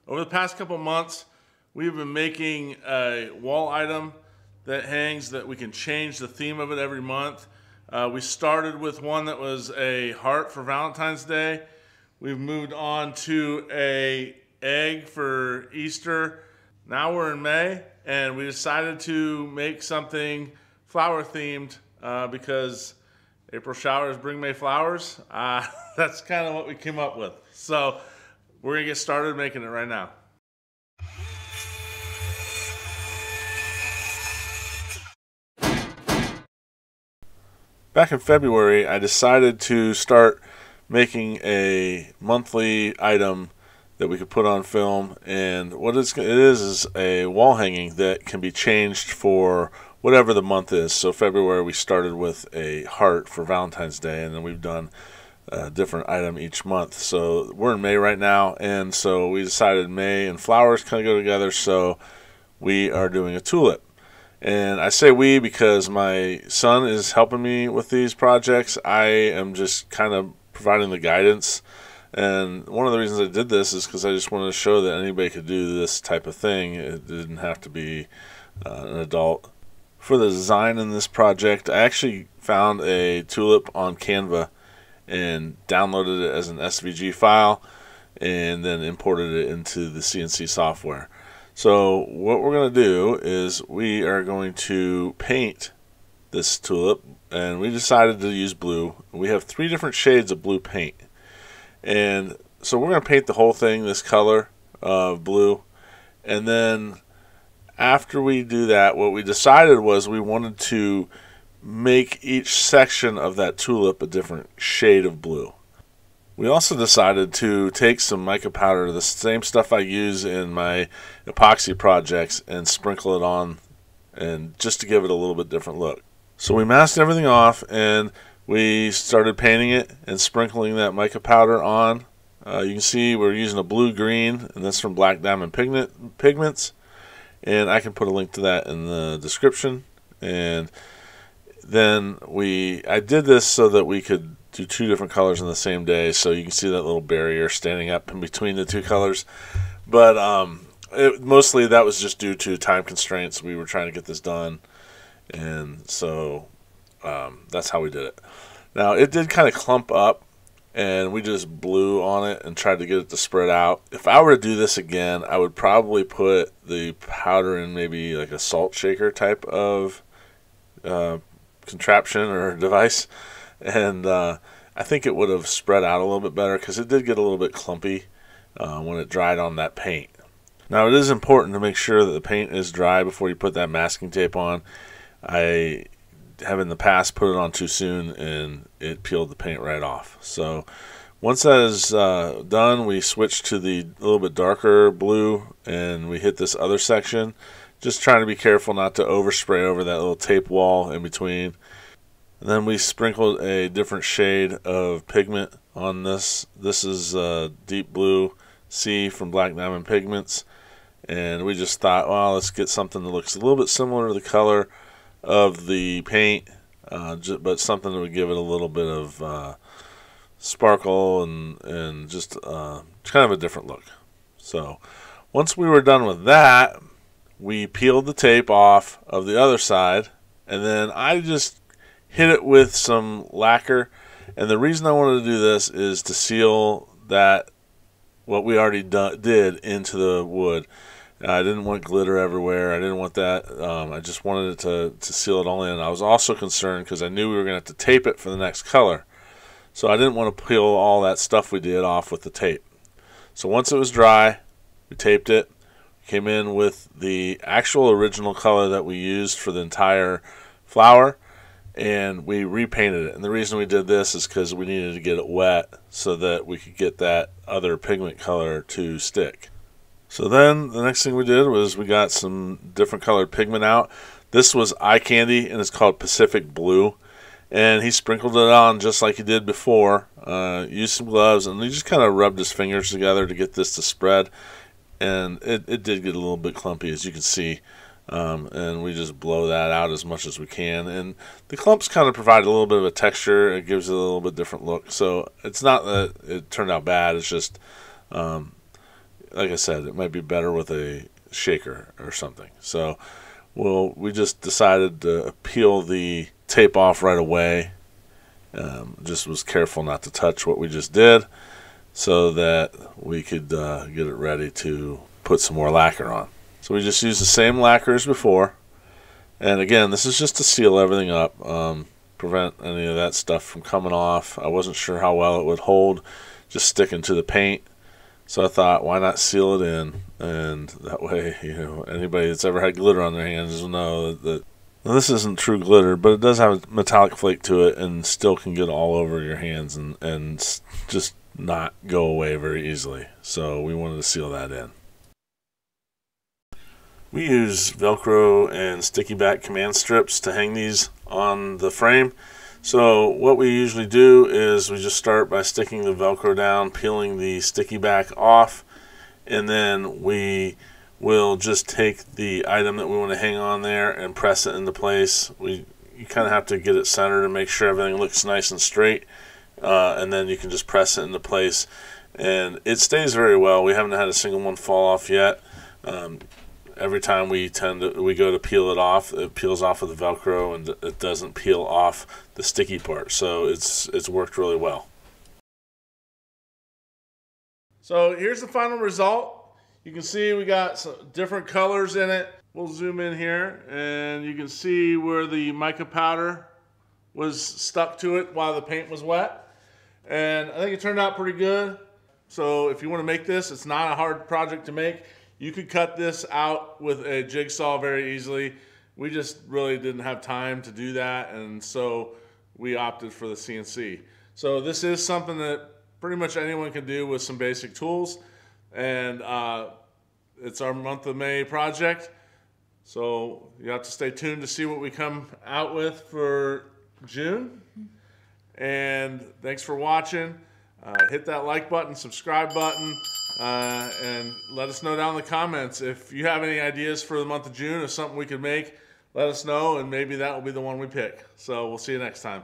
Over the past couple months, we've been making a wall item that hangs that we can change the theme of it every month. We started with one that was a heart for Valentine's Day. We've moved on to a egg for Easter. Now we're in May, and we decided to make something flower themed because April showers bring May flowers. That's kind of what we came up with. So we're gonna get started making it right now. Back in February, I decided to start making a monthly item that we could put on film, and what it is a wall hanging that can be changed for whatever the month is. So February we started with a heart for Valentine's Day, and then we've done a different item each month. So we're in May right now, and so we decided May and flowers kind of go together, so we are doing a tulip. And I say we because my son is helping me with these projects. I am just kind of providing the guidance. And one of the reasons I did this is because I just wanted to show that anybody could do this type of thing. It didn't have to be an adult. For the design in this project, I actually found a tulip on Canva and downloaded it as an SVG file and then imported it into the CNC software. So what we're going to do is we are going to paint this tulip, and we decided to use blue. We have 3 different shades of blue paint. And so we're going to paint the whole thing this color of blue, and then after we do that, what we decided was we wanted to make each section of that tulip a different shade of blue. We also decided to take some mica powder, the same stuff I use in my epoxy projects, and sprinkle it on, and just to give it a little bit different look. So we masked everything off, and we started painting it and sprinkling that mica powder on. You can see we're using a blue-green, and that's from Black Diamond Pigments. And I can put a link to that in the description. And then I did this so that we could do 2 different colors in the same day. So you can see that little barrier standing up in between the 2 colors. But mostly that was just due to time constraints. We were trying to get this done. And so that's how we did it. Now it did kind of clump up, and we just blew on it and tried to get it to spread out. If I were to do this again, I would probably put the powder in maybe like a salt shaker type of contraption or device, and I think it would have spread out a little bit better because it did get a little bit clumpy when it dried on that paint. Now it is important to make sure that the paint is dry before you put that masking tape on. I have in the past put it on too soon and it peeled the paint right off. So once that is done, we switch to the little bit darker blue and we hit this other section, just trying to be careful not to overspray over that little tape wall in between. And then we sprinkled a different shade of pigment on this. This is deep blue C from Black Diamond Pigments, and we just thought, well, let's get something that looks a little bit similar to the color of the paint, but something that would give it a little bit of sparkle and just kind of a different look. So once we were done with that, we peeled the tape off of the other side, and then I just hit it with some lacquer. And the reason I wanted to do this is to seal that what we already did into the wood. I didn't want glitter everywhere. I didn't want that. I just wanted it to seal it all in. I was also concerned because I knew we were going to have to tape it for the next color. So I didn't want to peel all that stuff we did off with the tape. So once it was dry, we taped it. Came in with the actual original color that we used for the entire flower, and we repainted it. And the reason we did this is because we needed to get it wet so that we could get that other pigment color to stick. So then the next thing we did was we got some different colored pigment out. This was eye candy, and it's called Pacific Blue. And he sprinkled it on just like he did before. Used some gloves, and he just kind of rubbed his fingers together to get this to spread. And it did get a little bit clumpy, as you can see. And we just blow that out as much as we can. And the clumps kind of provide a little bit of a texture. It gives it a little bit different look. So it's not that it turned out bad. It's just like I said, it might be better with a shaker or something. So we just decided to peel the tape off right away. Just was careful not to touch what we just did so that we could get it ready to put some more lacquer on. So we just used the same lacquer as before. And again, this is just to seal everything up, prevent any of that stuff from coming off. I wasn't sure how well it would hold just sticking to the paint. So I thought, why not seal it in? And that way, anybody that's ever had glitter on their hands will know that well, this isn't true glitter, but it does have a metallic flake to it and still can get all over your hands and just not go away very easily. So we wanted to seal that in. We use Velcro and sticky back command strips to hang these on the frame. So what we usually do is we just start by sticking the Velcro down, peeling the sticky back off, and then we will just take the item that we want to hang on there and press it into place. You kind of have to get it centered and make sure everything looks nice and straight, and then you can just press it into place. And it stays very well. We haven't had a single one fall off yet. Every time we go to peel it off, it peels off with the Velcro and it doesn't peel off the sticky part. So it's worked really well. So here's the final result. You can see we got some different colors in it. We'll zoom in here and you can see where the mica powder was stuck to it while the paint was wet. And I think it turned out pretty good. So if you want to make this, it's not a hard project to make. You could cut this out with a jigsaw very easily. We just really didn't have time to do that, and so we opted for the CNC. So this is something that pretty much anyone can do with some basic tools, and it's our month of May project. So you have to stay tuned to see what we come out with for June. And thanks for watching. Hit that like button, subscribe button. And let us know down in the comments if you have any ideas for the month of June or something we could make. Let us know, and maybe that will be the one we pick. So we'll see you next time.